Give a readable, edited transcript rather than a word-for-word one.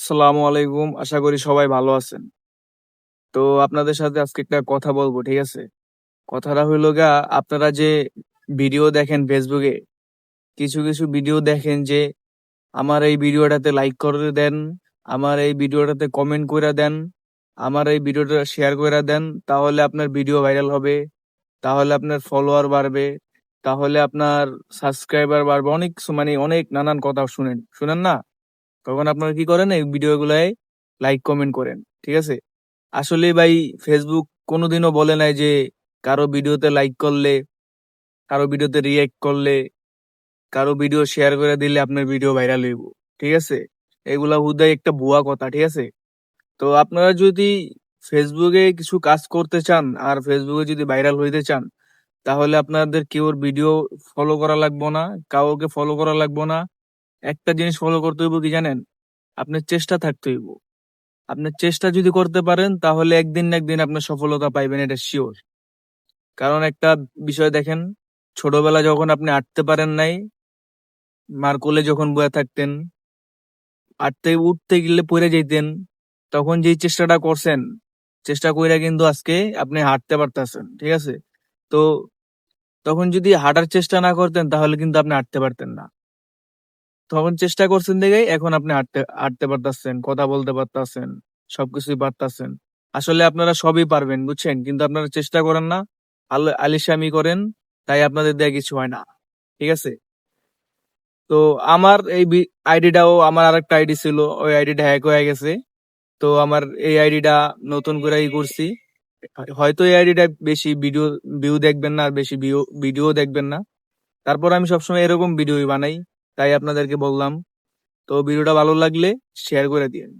আসসালামু আলাইকুম। আশা করি সবাই ভালো আছেন। তো আপনাদের সাথে আজকে একটা কথা বলবো, ঠিক আছে? কথাটা হইলো গিয়া আপনারা যে ভিডিও দেখেন ফেসবুকে, কিছু ভিডিও দেখেন যে আমার এই ভিডিওটাতে লাইক করে দেন, আমার এই ভিডিওটাতে কমেন্ট কইরা দেন, আমার এই ভিডিওটা শেয়ার কইরা দেন, তাহলে আপনার ভিডিও ভাইরাল হবে, তাহলে আপনার ফলোয়ার বাড়বে, তাহলে আপনার সাবস্ক্রাইবার বাড়বে। অনেক কিছু মানে অনেক নানান কথা শুনেন। শুনেন না? তখন আপনারা কি করেন? এই ভিডিওগুলায় লাইক কমেন্ট করেন। ঠিক আছে? আসলে ভাই ফেসবুক কোনোদিনও বলে নাই যে কারো ভিডিওতে লাইক করলে, কারো ভিডিওতে রিয়েক্ট করলে, কারো ভিডিও শেয়ার করে দিলে আপনার ভিডিও ভাইরাল হইব। ঠিক আছে? এগুলা হুদাই একটা ভুয়া কথা। ঠিক আছে? তো আপনারা যদি ফেসবুকে কিছু কাজ করতে চান আর ফেসবুকে যদি ভাইরাল হইতে চান, তাহলে আপনাদের কেউর ভিডিও ফলো করা লাগবো না, কাউকে ফলো করা লাগবো না। একটা জিনিস ফলো করতে হইব কি জানেন? আপনার চেষ্টা থাকতে হইব। আপনার চেষ্টা যদি করতে পারেন তাহলে একদিন না একদিন আপনি সফলতা পাইবেন, এটা শিওর। কারণ একটা বিষয় দেখেন, ছোটবেলা যখন আপনি হাঁটতে পারেন নাই, মার কোলে যখন বয়ে থাকতেন, হাঁটতে উঠতে গেলে পড়ে যাইতেন, তখন যেই চেষ্টাটা করছেন, চেষ্টা কইরা কিন্তু আজকে আপনি হাঁটতে পারতেছেন। ঠিক আছে? তো তখন যদি হাঁটার চেষ্টা না করতেন তাহলে কিন্তু আপনি হাঁটতে পারতেন না। তখন চেষ্টা করছেন দেখেই এখন আপনি হাঁটতে হাঁটতে পারতাছেন, কথা বলতে পারতাছেন, সবকিছুই পারতাছেন। আসলে আপনারা সবই পারবেন, বুঝছেন? কিন্তু আপনারা চেষ্টা করেন না, আলিশামি করেন, তাই আপনাদের দিয়ে কিছু হয় না। ঠিক আছে? তো আমার এই আইডিটাও, আমার আরেকটা আইডি ছিল, ওই আইডিটা হ্যাক হয়ে গেছে। তো আমার এই আইডিটা নতুন করে করছি। হয়তো এই আইডিটা বেশি ভিডিও ভিউ দেখবেন না, আর বেশি ভিডিও দেখবেন না। তারপর আমি সবসময় এরকম ভিডিওই বানাই, তাই আপনাদেরকে বললাম। তো ভিডিওটা ভালো লাগলে শেয়ার করে দিন।